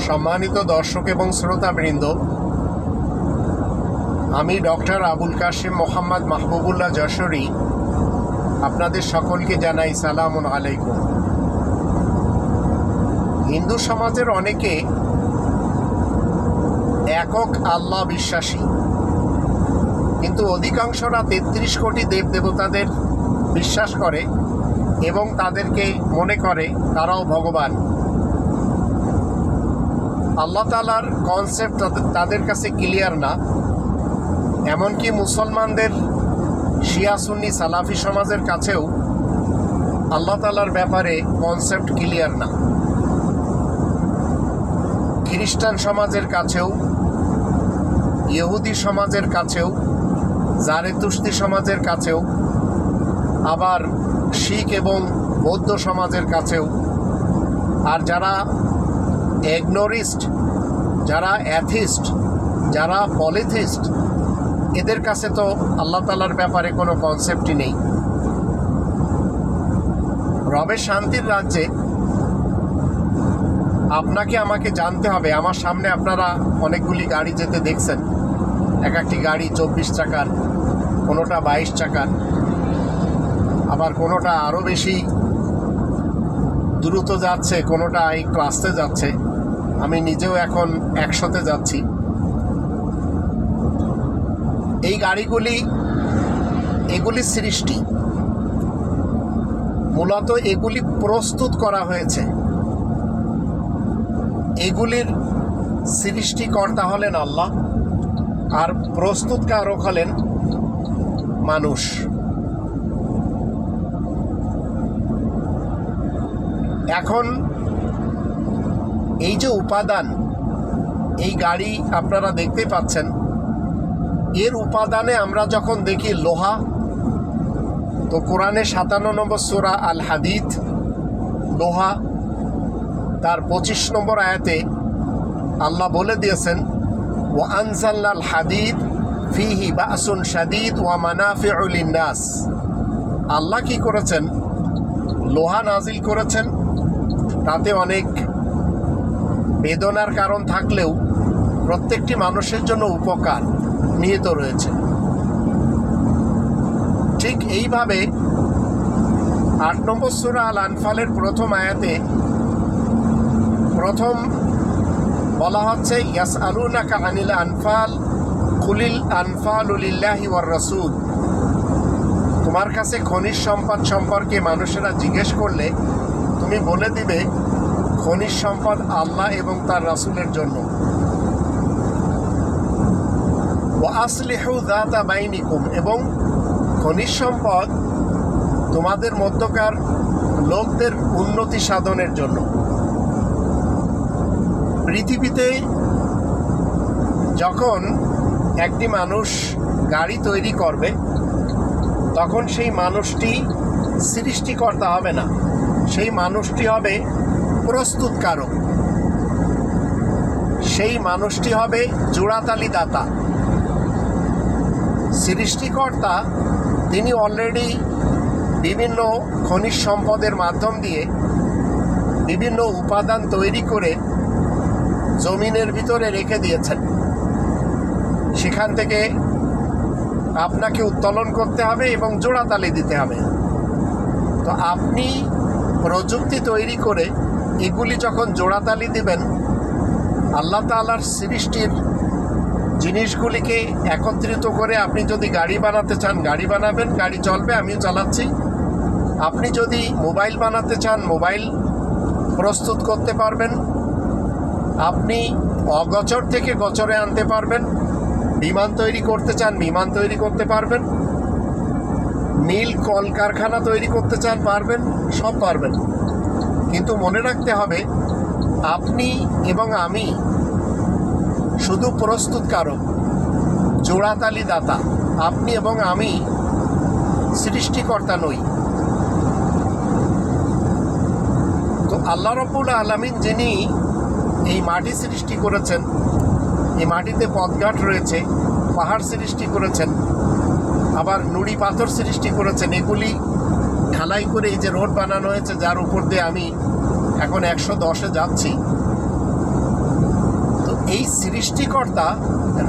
সম্মানিত দর্শক এবং শ্রোতাবৃন্দ, আমি ডক্টর আবুল কাশেম মোহাম্মদ মাহবুবুল্লাহ যশোরী আপনাদের সকলকে জানাই সালামুন আলাইকুম। হিন্দু সমাজের অনেকে একক আল্লাহ বিশ্বাসী, কিন্তু অধিকাংশরা ৩৩ কোটি দেবদেবতাদের বিশ্বাস করে এবং তাদেরকে মনে করে তারাও ভগবান। আল্লাহ তাআলার কনসেপ্ট তাদের কাছে ক্লিয়ার না। এমনকি মুসলমানদের শিয়া সুন্নি সালাফি সমাজের কাছেও আল্লাহ তাআলার ব্যাপারে কনসেপ্ট ক্লিয়ার না। খ্রিস্টান সমাজের কাছেও, ইহুদি সমাজের কাছেও, জারেতুস্তি সমাজের কাছেও, আবার শিখ এবং বৌদ্ধ সমাজের কাছেও, আর যারা এগনোরিস্ট, যারা অ্যাথিস্ট, যারা পলিথিস্ট, এদের কাছে তো আল্লাহ তাআলার ব্যাপারে কোনো কনসেপ্টই নেই। রবের শান্তির রাজ্যে আপনাকে আমাকে জানতে হবে। আমার সামনে আপনারা অনেকগুলি গাড়ি যেতে দেখছেন। এক একটি গাড়ি 24 চাকার, কোনোটা 22 চাকার, আবার কোনোটা আরও বেশি দ্রুত যাচ্ছে, কোনোটা একটু আস্তে যাচ্ছে। আমি নিজেও এখন 100-তে যাচ্ছি। এই গাড়িগুলি, এগুলি সৃষ্টি, মূলত এগুলি প্রস্তুত করা হয়েছে। এগুলির সৃষ্টিকর্তা হলেন আল্লাহ, আর প্রস্তুতকারক হলেন মানুষ। এখন এই যে উপাদান, এই গাড়ি আপনারা দেখতে পাচ্ছেন, এর উপাদানে আমরা যখন দেখি লোহা, তো কোরআনে 57 নম্বর সূরা আল হাদিদ, লোহা, তার 25 নম্বর আয়াতে আল্লাহ বলে দিয়েছেন, ওয়া আনজালনাল হাদিদ ফিহি বাসুন শাদীদ ওয়া মানাফিউ লিন্নাস। আল্লাহ কি করেছেন? লোহা নাজিল করেছেন। তাতে অনেক বেদনার কারণ থাকলেও প্রত্যেকটি মানুষের জন্য উপকার নিহিত রয়েছে। ঠিক এইভাবে 8 নম্বর সূরা আল আনফালের প্রথম আয়াতে প্রথম বলা হচ্ছে, ইয়াসআলুনাকা আনিল আনফাল কুলিল আনফালু লিল্লাহি ওয়ার রাসূল। তোমার কাছে খনিজ সম্পদ সম্পর্কে মানুষেরা জিজ্ঞেস করলে তুমি বলে দিবে খনিজ সম্পদ আল্লাহ এবং তার রাসূলের জন্য। ওয়া আসলিহু যাতা বাইনিকুম, এবং খনিজ সম্পদ তোমাদের মধ্যকার লোকদের উন্নতি সাধনের জন্য। পৃথিবীতে যখন একটি মানুষ গাড়ি তৈরি করবে, তখন সেই মানুষটি সৃষ্টিকর্তা হবে না, সেই মানুষটি হবে প্রস্তুতকারক, সেই মানুষটি হবে জোড়াতালি দাতা। সৃষ্টিকর্তা তিনি অলরেডি বিভিন্ন খনিজ সম্পদের মাধ্যম দিয়ে বিভিন্ন উপাদান তৈরি করে জমিনের ভিতরে রেখে দিয়েছেন। সেখান থেকে আপনাকে উত্তোলন করতে হবে এবং জোড়াতালি দিতে হবে। তো আপনি প্রযুক্তি তৈরি করে এগুলি যখন জোড়াতালি দিবেন, আল্লাহ তাআলার সৃষ্টির জিনিসগুলিকে একত্রিত করে আপনি যদি গাড়ি বানাতে চান, গাড়ি বানাবেন, গাড়ি চলবে, আমিও চালাচ্ছি। আপনি যদি মোবাইল বানাতে চান, মোবাইল প্রস্তুত করতে পারবেন। আপনি অগোচর থেকে গোচরে আনতে পারবেন। বিমান তৈরি করতে চান, বিমান তৈরি করতে পারবেন। মিল কলকারখানা তৈরি করতে চান, পারবেন, সব পারবেন। কিন্তু মনে রাখতে হবে, আপনি এবং আমি শুধু প্রস্তুতকারক, জোড়াতালি দাতা। আপনি এবং আমি সৃষ্টিকর্তা নই। তো আল্লাহ রাব্বুল আলামিন যিনি এই মাটি সৃষ্টি করেছেন, এই মাটিতে পথঘাট রয়েছে, পাহাড় সৃষ্টি করেছেন, আবার নুড়ি পাথর সৃষ্টি করেছেন। এগুলি ঢালাই করে এই যে রোড বানানো হয়েছে, যার উপর দিয়ে আমি এখন 110-এ যাচ্ছি, এই সৃষ্টিকর্তা,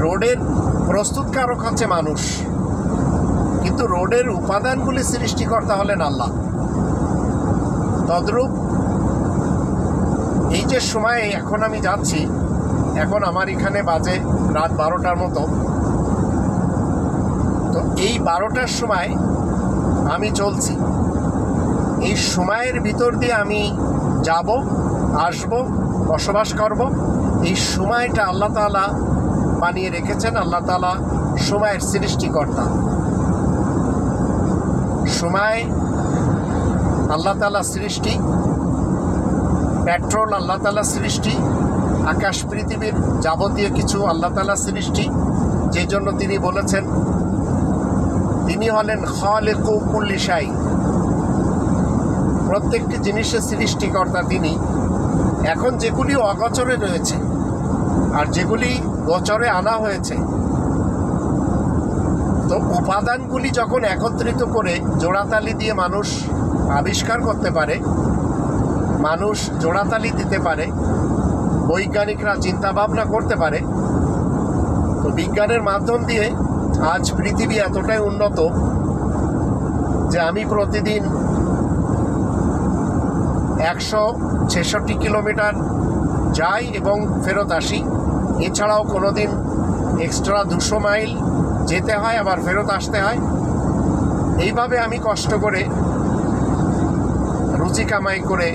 রোডের প্রস্তুতকারক হচ্ছে মানুষ, কিন্তু রোডের উপাদানগুলি সৃষ্টিকর্তা হলেন আল্লাহ। তদ্রূপ এই যে সময়ে এখন আমি যাচ্ছি, এখন আমার এখানে বাজে রাত 12টার মতো, তো এই 12টার সময় আমি চলছি। এই সময়ের ভিতর দিয়ে আমি যাব, আসব, বসবাস করব। এই সময়টা আল্লাহ তাআলা বানিয়ে রেখেছেন। আল্লাহ তাআলা সময়ের সৃষ্টিকর্তা। সময় আল্লাহ তাআলা সৃষ্টি, পেট্রোল আল্লাহ তাআলা সৃষ্টি, আকাশ পৃথিবীর যাবতীয় কিছু আল্লাহ তাআলা সৃষ্টি। যে জন্য তিনি বলেছেন তিনি হলেন খালিকু কুল্লি শাই, প্রত্যেকটি জিনিসের সৃষ্টিকর্তা তিনি। এখন যেগুলি অগোচরে রয়েছে আর যেগুলি গোচরে আনা হয়েছে, তো উপাদানগুলি যখন একত্রিত করে জোড়াতালি দিয়ে মানুষ আবিষ্কার করতে পারে, মানুষ জোড়াতালি দিতে পারে, বৈজ্ঞানিকরা চিন্তা ভাবনা করতে পারে, তো বিজ্ঞানের মাধ্যম দিয়ে আজ পৃথিবী এতটাই উন্নত যে আমি প্রতিদিন 166 কিলোমিটার যাই এবং ফেরত আসি। এছাড়াও কোনো দিন এক্সট্রা 200 মাইল যেতে হয়, আবার ফেরত আসতে হয়। এইভাবে আমি কষ্ট করে রুচি কামাই করে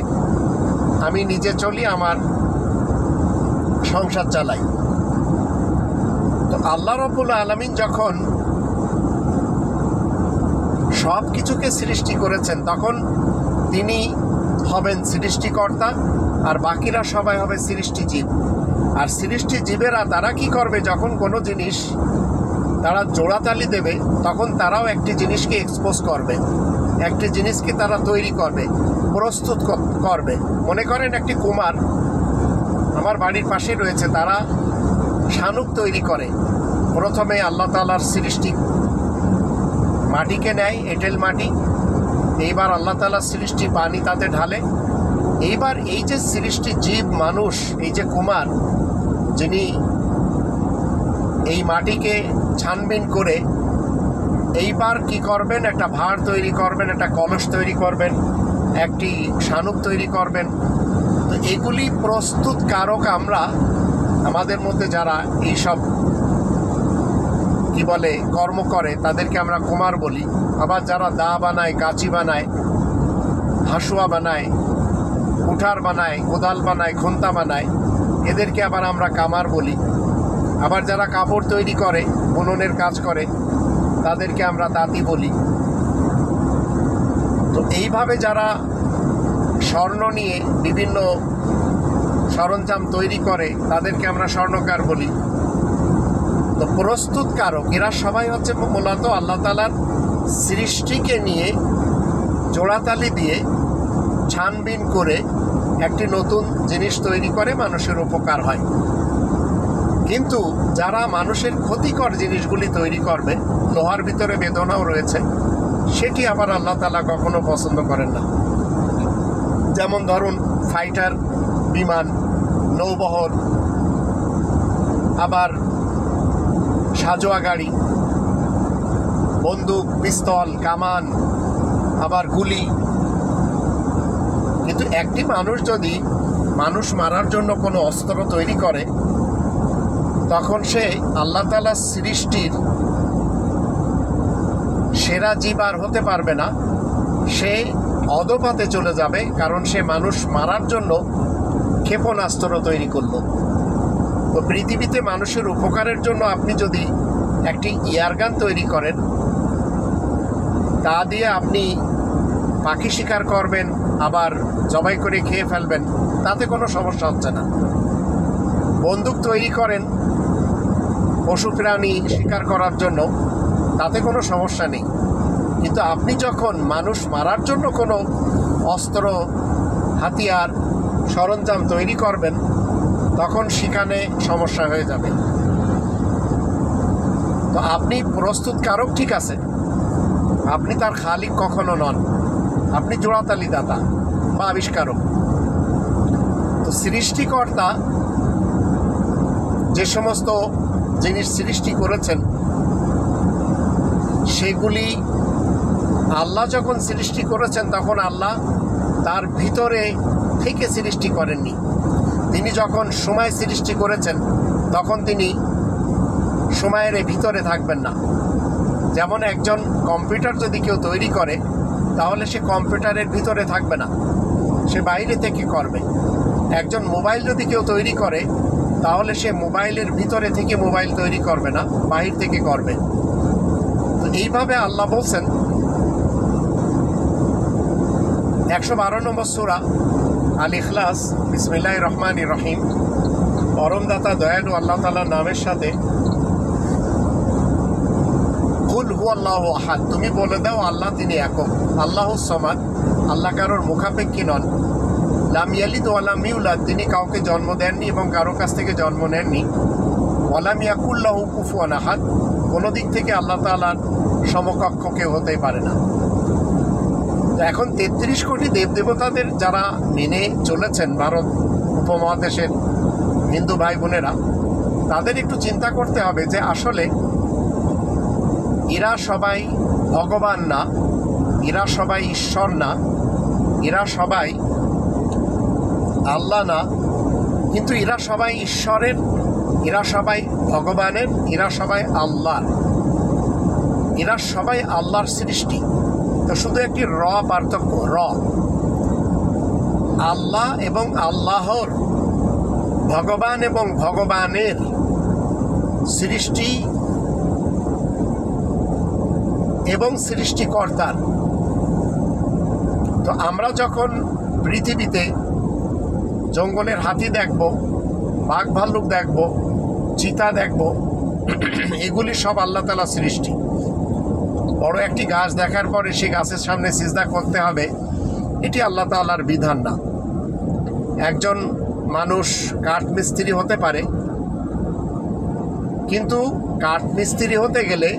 আমি নিজে চলি, আমার সংসার চালাই। তো আল্লাহ রাব্বুল আলামিন যখন সব কিছুকে সৃষ্টি করেছেন, তখন তিনি হবেন সৃষ্টিকর্তা আর বাকিরা সবাই হবে সৃষ্টিজীব। আর সৃষ্টিজীবেরা তারা কি করবে, যখন কোনো জিনিস তারা জোড়াতালি দেবে, তখন তারাও একটি জিনিসকে এক্সপোজ করবে, একটি জিনিসকে তারা তৈরি করবে, প্রস্তুত করবে। মনে করেন একটি কুমার আমার বাড়ির পাশে রয়েছে, তারা শানুক তৈরি করে। প্রথমে আল্লাহ তাআলার সৃষ্টি মাটিকে নেয়, এঁটেল মাটি, এইবার আল্লাহ তাআলার সৃষ্টি পানি তাতে ঢালে। এইবার এই যে সৃষ্টি জীব মানুষ, এই যে কুমার, যিনি এই মাটিকে ছানবিন করে এইবার কি করবেন, একটা ভাঁড় তৈরি করবেন, একটা কলস তৈরি করবেন, একটি শানুক তৈরি করবেন। তো এগুলি প্রস্তুতকারক আমরা, আমাদের মধ্যে যারা এইসব কি বলে কর্ম করে তাদেরকে আমরা কুমার বলি। আবার যারা দা বানায়, কাঁচি বানায়, হাসুয়া বানায়, কুঠার বানায়, কোদাল বানায়, খুন্তা বানায়, এদেরকে আবার আমরা কামার বলি। আবার যারা কাপড় তৈরি করে, বুননের কাজ করে, তাদেরকে আমরা তাঁতি বলি। তো এইভাবে যারা স্বর্ণ নিয়ে বিভিন্ন সরঞ্জাম তৈরি করে, তাদেরকে আমরা স্বর্ণকার বলি। তো প্রস্তুতকারক এরা সবাই হচ্ছে মূলত আল্লাহ তাআলার সৃষ্টিকে নিয়ে জোড়াতালি দিয়ে ছানবিন করে একটি নতুন জিনিস তৈরি করে মানুষের উপকার হয়। কিন্তু যারা মানুষের ক্ষতিকর জিনিসগুলি তৈরি করবে, লোহার ভিতরে বেদনাও রয়েছে, সেটি আবার আল্লাহ তাআলা কখনো পছন্দ করেন না। যেমন ধরুন ফাইটার বিমান, নৌবহর, আবার সাজোয়া গাড়ি, বন্দুক, পিস্তল, কামান, আবার গুলি। কিন্তু একটি মানুষ যদি মানুষ মারার জন্য কোনো অস্ত্র তৈরি করে, তখন সে আল্লাহ তাআলার সৃষ্টির সেরা জীব আর হতে পারবে না, সে অধপাতে চলে যাবে। কারণ সে মানুষ মারার জন্য ক্ষেপণাস্ত্র তৈরি করলো। তো পৃথিবীতে মানুষের উপকারের জন্য আপনি যদি একটি এয়ারগান তৈরি করেন, তা দিয়ে আপনি পাখি শিকার করবেন, আবার জবাই করে খেয়ে ফেলবেন, তাতে কোনো সমস্যা হচ্ছে না। বন্দুক তৈরি করেন পশু প্রাণী শিকার করার জন্য, তাতে কোনো সমস্যা নেই। কিন্তু আপনি যখন মানুষ মারার জন্য কোনো অস্ত্র, হাতিয়ার, সরঞ্জাম তৈরি করবেন, তখন সেখানে সমস্যা হয়ে যাবে। তো আপনি প্রস্তুতকারক ঠিক আছে, আপনি তার খালিক কখনো নন, আপনি জোড়াতালি দাতা বা আবিষ্কারক। তো সৃষ্টিকর্তা যে সমস্ত জিনিস সৃষ্টি করেছেন সেগুলি আল্লাহ যখন সৃষ্টি করেছেন তখন আল্লাহ তার ভিতরে থেকে সৃষ্টি করেননি। তিনি যখন সময় সৃষ্টি করেছেন তখন তিনি সময়ের ভিতরে থাকবেন না। যেমন একজন কম্পিউটার যদি কেউ তৈরি করে তাহলে সে কম্পিউটারের ভিতরে থাকবে না, সে বাইরে থেকে করবে। একজন মোবাইল যদি কেউ তৈরি করে তাহলে সে মোবাইলের ভিতরে থেকে মোবাইল তৈরি করবে না, বাহির থেকে করবে। তো এইভাবে আল্লাহ বলছেন 112 নম্বর সূরা আল ইখলাস, বিসমিল্লাহির রহমানির রহিম। পরমদাতা দয়ালু আল্লাহ তাআলার নামের সাথে। কুল হুয়াল্লাহু আহাদ, তুমি বলে দাও আল্লাহ তিনি একক। আল্লাহুস সামাদ, আল্লাহ কারোর মুখাপেক্ষী নন। লাম ইয়ালিদ ওয়া লাম ইউলাদ, তিনি কাউকে জন্ম দেননি এবং কারো কাছ থেকে জন্ম নেননি। ওয়া লাম ইয়াকুল লাহু কুফুয়ান আহাদ, কোনো দিক থেকে আল্লাহ তাআলার সমকক্ষ কেউ হতেই পারে না। এখন 33 কোটি দেবদেবতাদের যারা মেনে চলেছেন ভারত উপমহাদেশের হিন্দু ভাই বোনেরা, তাদের একটু চিন্তা করতে হবে যে আসলে এরা সবাই ভগবান না, এরা সবাই ঈশ্বর না, এরা সবাই আল্লাহ না, কিন্তু এরা সবাই ঈশ্বরের, এরা সবাই ভগবানের, এরা সবাই আল্লাহর, এরা সবাই আল্লাহর সৃষ্টি। তো শুধু একটি পার্থক্য, আল্লাহ এবং আল্লাহর, ভগবান এবং ভগবানের সৃষ্টি এবং সৃষ্টিকর্তার। তো আমরা যখন পৃথিবীতে জঙ্গলের হাতি দেখব, বাঘ ভাল্লুক দেখব, চিতা দেখব, এগুলি সব আল্লাহ তাআলা সৃষ্টি। বড় একটি গাছ দেখার পরে সেই গাছের সামনে সিজদা করতে হবে, এটি আল্লাহ তাআলার বিধান না। একজন মানুষ কাঠ মিস্ত্রি হতে পারে, কিন্তু কাঠ মিস্ত্রি হতে গেলে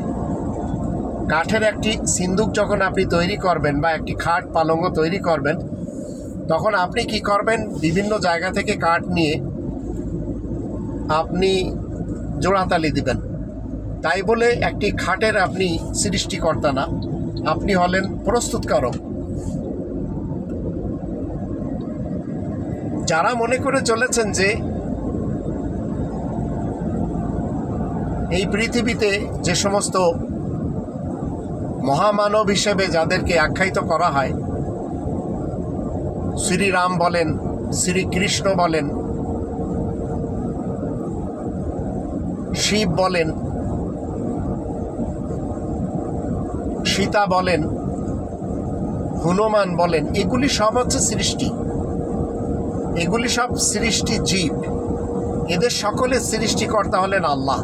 কাঠের একটি সিন্দুক যখন আপনি তৈরি করবেন বা একটি খাট পালঙ্গ তৈরি করবেন, তখন আপনি কি করবেন, বিভিন্ন জায়গা থেকে কাঠ নিয়ে আপনি জোড়াতালি দিবেন। তাই বলে একটি খাটের আপনি সৃষ্টিকর্তা না, আপনি হলেন প্রস্তুতকারক। যারা মনে করে চলেছেন যে এই পৃথিবীতে যে সমস্ত মহামানব হিসেবে যাদেরকে আখ্যায়িত করা হয়, শ্রীরাম বলেন, শ্রীকৃষ্ণ বলেন, শিব বলেন, সীতা বলেন, হনুমান বলেন, এগুলি সব হচ্ছে সৃষ্টি, এগুলি সব সৃষ্টি জীব, এদের সকলের সৃষ্টিকর্তা হলেন আল্লাহ।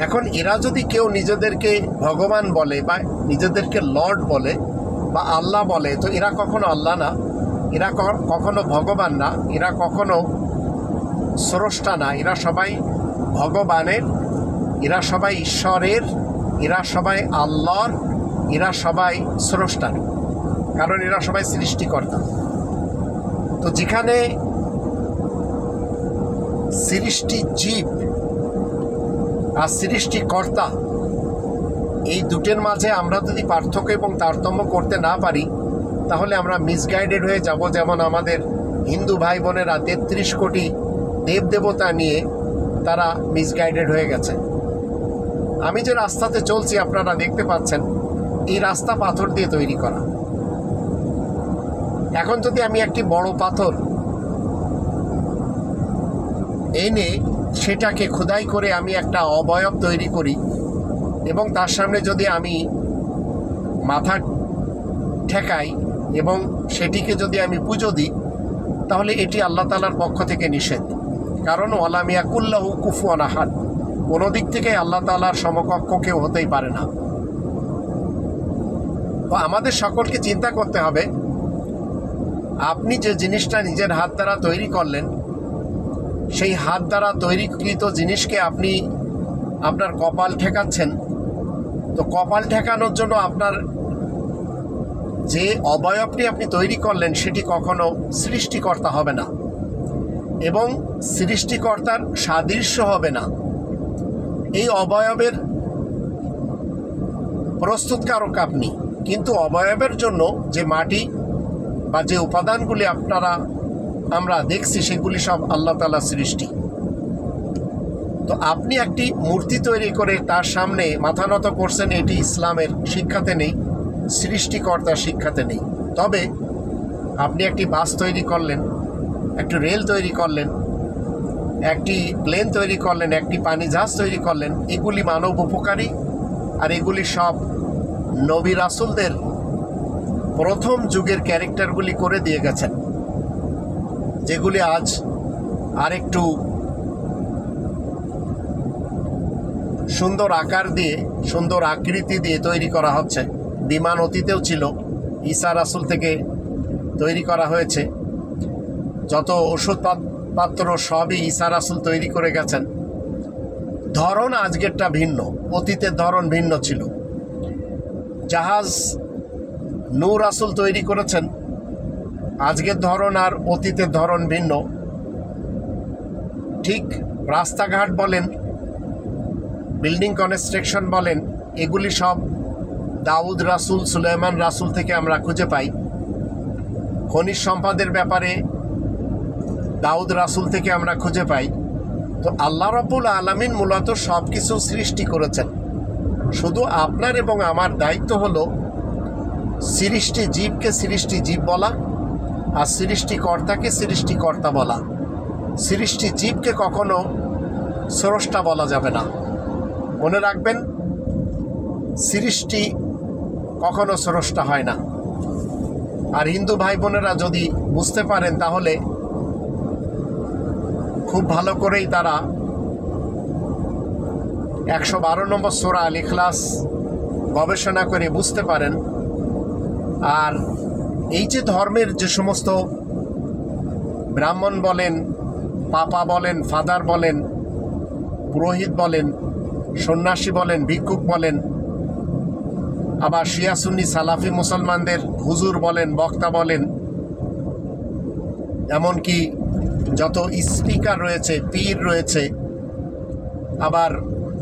এখন এরা যদি কেউ নিজেদেরকে ভগবান বলে বা নিজেদেরকে লর্ড বলে বা আল্লাহ বলে, তো এরা কখনো আল্লাহ না, এরা কখনো ভগবান না, এরা কখনো স্রষ্টা না। এরা সবাই ভগবানের, এরা সবাই ঈশ্বরের, এরা সবাই আল্লাহর, এরা সবাই স্রষ্টার, কারণ এরা সবাই সৃষ্টিকর্তা। তো যেখানে সৃষ্টি জীব আর সৃষ্টিকর্তা, এই দুটের মাঝে আমরা যদি পার্থক্য এবং তারতম্য করতে না পারি, তাহলে আমরা মিসগাইডেড হয়ে যাব। যেমন আমাদের হিন্দু ভাই বোনেরা 33 কোটি দেবদেবতা নিয়ে তারা মিসগাইডেড হয়ে গেছে। আমি যে রাস্তাতে চলছি আপনারা দেখতে পাচ্ছেন, এই রাস্তা পাথর দিয়ে তৈরি করা। এখন যদি আমি একটি বড় পাথর এনে সেটাকে খোদাই করে আমি একটা অবয়ব তৈরি করি এবং তার সামনে যদি আমি মাথা ঠেকাই এবং সেটিকে যদি আমি পুজো দিই, তাহলে এটি আল্লাহ তাআলার পক্ষ থেকে নিষেধ। কারণ ওয়ালাম ইয়াকুল্লাহু কুফুয়ান আহাদ, কোনো দিক থেকে আল্লাহ তাআলার সমকক্ষ কেউ হতেই পারে না। তো আমাদের সকলকে চিন্তা করতে হবে, আপনি যে জিনিসটা নিজের হাত দ্বারা তৈরি করলেন, সেই হাত দ্বারা তৈরিকৃত জিনিসকে আপনি আপনার কপাল ঠেকাচ্ছেন। তো কপাল ঠেকানোর জন্য আপনার যে অবয়বটি আপনি তৈরি করলেন সেটি কখনো সৃষ্টিকর্তা হবে না। এবং সৃষ্টিকর্তার সাদৃশ্য হবে না। এই অবয়বের প্রস্তুতকারক আপনি, কিন্তু অবয়বের জন্য যে মাটি বা যে উপাদানগুলি আমরা দেখছি সেগুলি সব আল্লাহ তাআলার সৃষ্টি। তো আপনি একটি মূর্তি তৈরি করে তার সামনে মাথা নত করছেন, এটি ইসলামের শিক্ষাতে নেই, সৃষ্টিকর্তার শিক্ষাতে নেই। তবে আপনি একটি বাস তৈরি করলেন, একটি রেল তৈরি করলেন, একটি প্লেন তৈরি করলেন, একটি পানি জাহাজ তৈরি করলেন, এগুলি মানব উপকারী, আর এগুলি সব নবী রাসূলদের প্রথম যুগের ক্যারেক্টারগুলি করে দিয়ে গেছেন, যেগুলি আজ আরেকটু সুন্দর আকার দিয়ে, সুন্দর আকৃতি দিয়ে তৈরি করা হচ্ছে। বিমান অতীতেও ছিল, ঈসা রাসূল থেকে তৈরি করা হয়েছে। যত ওষুধপত্র সবই ঈসা রাসূল তৈরি করে গেছেন। ধরন আজকেরটা ভিন্ন, অতীতের ধরন ভিন্ন ছিল। জাহাজ নূহ রাসূল তৈরি করেছেন, আজকের ধরন আর অতীতের ধরন ভিন্ন। ঠিক রাস্তাঘাট বলেন, বিল্ডিং কনস্ট্রাকশন বলেন, এগুলি সব দাউদ রাসূল, সুলাইমান রাসূল থেকে আমরা খুঁজে পাই। খনিজ সম্পদের ব্যাপারে দাউদ রাসূল থেকে আমরা খুঁজে পাই। তো আল্লাহ রাব্বুল আলামিন মূলত সব কিছু সৃষ্টি করেছেন। শুধু আপনার এবং আমার দায়িত্ব হলো সৃষ্টি জীবকে সৃষ্টি জীব বলা, আর সৃষ্টিকর্তাকে সৃষ্টিকর্তা বলা। সৃষ্টি জীবকে কখনো স্রষ্টা বলা যাবে না। মনে রাখবেন, সৃষ্টি কখনো স্রষ্টা হয় না। আর হিন্দু ভাই বোনেরা যদি বুঝতে পারেন, তাহলে খুব ভালো করেই তারা 112 নম্বর সূরা আল ইখলাস গবেষণা করে বুঝতে পারেন। আর এই যে ধর্মের যে সমস্ত ব্রাহ্মণ বলেন, পাপা বলেন, ফাদার বলেন, পুরোহিত বলেন, সন্ন্যাসী বলেন, ভিক্ষুক বলেন, আবার শিয়া সুন্নি সালাফি মুসলমানদের হুজুর বলেন, বক্তা বলেন, এমনকি যত স্পিকার রয়েছে, পীর রয়েছে, আবার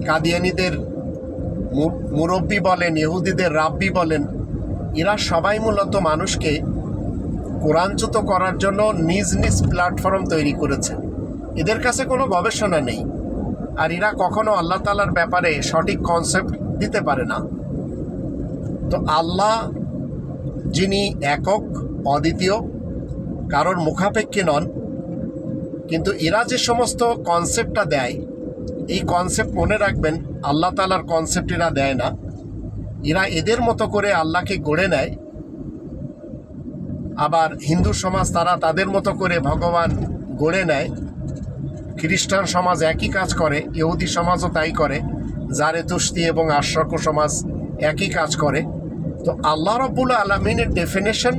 কাদিয়ানীদের মুরব্বি বলেন, ইহুদিদের রাব্বি বলেন, এরা সবাই মূলত মানুষকে কোরআনচ্যুত করার জন্য নিজ নিজ প্ল্যাটফর্ম তৈরি করেছে। এদের কাছে কোনো গবেষণা নেই, আর এরা কখনো আল্লাহ তাআলার ব্যাপারে সঠিক কনসেপ্ট দিতে পারে না। তো আল্লাহ যিনি একক, অদ্বিতীয়, কারোর মুখাপেক্ষী নন, কিন্তু এরা যে সমস্ত কনসেপ্টটা দেয়, এই কনসেপ্ট মনে রাখবেন আল্লাহ তাআলার কনসেপ্ট এরা দেয় না। এরা এদের মতো করে আল্লাহকে গড়ে নেয়। আবার হিন্দু সমাজ তারা তাদের মতো করে ভগবান গড়ে নেয়। খ্রিস্টান সমাজ একই কাজ করে, ইহুদি সমাজও তাই করে, জারেতুস্তি এবং আশরাক সমাজ একই কাজ করে। তো আল্লাহ রাব্বুল আলামিনের ডেফিনেশন,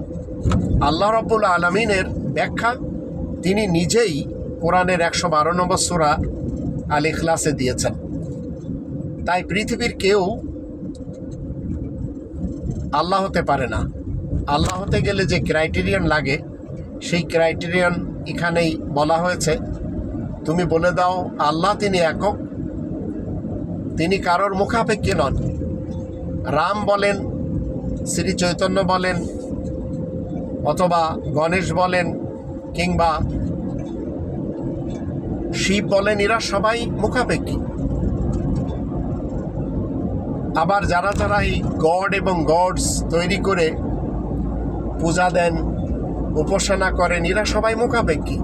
আল্লাহ রাব্বুল আলামিনের ব্যাখ্যা তিনি নিজেই কোরআনের 112 নম্বর সূরা আল ইখলাসে দিয়েছেন। তাই পৃথিবীর কেউ আল্লাহ হতে পারে না। আল্লাহ হতে গেলে যে ক্রাইটেরিয়ান লাগে, সেই ক্রাইটেরিয়ান এখানেই বলা হয়েছে। তুমি বলে দাও আল্লাহ তিনি একক, তিনি কারোর মুখাপেক্ষী নন। রাম বলেন, শ্রী চৈতন্য বলেন, অথবা গণেশ বলেন, কিংবা শিব বলেন, এরা সবাই মুখাপেক্ষী। আবার যারা যারা এই গড এবং গডস তৈরি করে পূজা দেন, উপাসনা করেন, এরা সবাই মুখাপেক্ষী,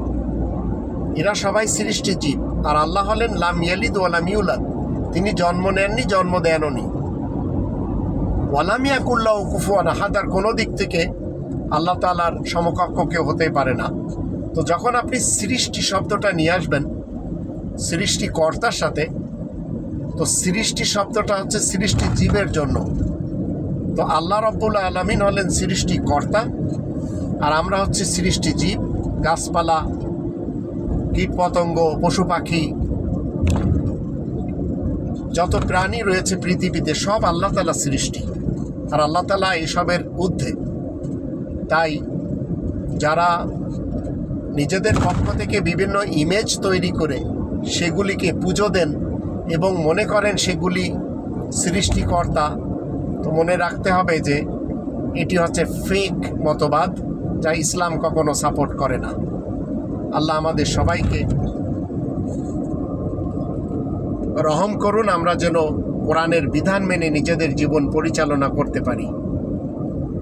এরা সবাই সৃষ্টি জীব। আর আল্লাহ হলেন লাম ইয়ালিদ ওয়া লাম ইউলাদ, তিনি জন্ম নেননি, জন্ম দেননি। ওয়া লাম ইয়াকুল লাহু কুফুয়ান আহাদ, আর কোনো দিক থেকে আল্লাহ তাআলার সমকক্ষ কেউ হতে পারে না। তো যখন আপনি সৃষ্টি শব্দটা নিয়ে আসবেন সৃষ্টিকর্তার সাথে, তো সৃষ্টি শব্দটা হচ্ছে সৃষ্টি জীবের জন্য। তো আল্লাহ রাব্বুল আলামিন হলেন সৃষ্টিকর্তা, আর আমরা হচ্ছে সৃষ্টি জীব। গাছপালা, কীট পতঙ্গ, পশু পাখি, যত প্রাণী রয়েছে পৃথিবীতে সব আল্লাহ তাআলা সৃষ্টি, আর আল্লাহ তাআলা এসবের ঊর্ধ্বে। তাই যারা নিজেদের পক্ষ থেকে বিভিন্ন ইমেজ তৈরি করে সেগুলিকে পুজো দেন এবং মনে করেন সেগুলি সৃষ্টিকর্তা, তো মনে রাখতে হবে যে এটি হচ্ছে ফেক মতবাদ, যা ইসলাম কখনো সাপোর্ট করে না। আল্লাহ আমাদের সবাইকে রহম করুন, আমরা যেন কোরআনের বিধান মেনে নিজেদের জীবন পরিচালনা করতে পারি।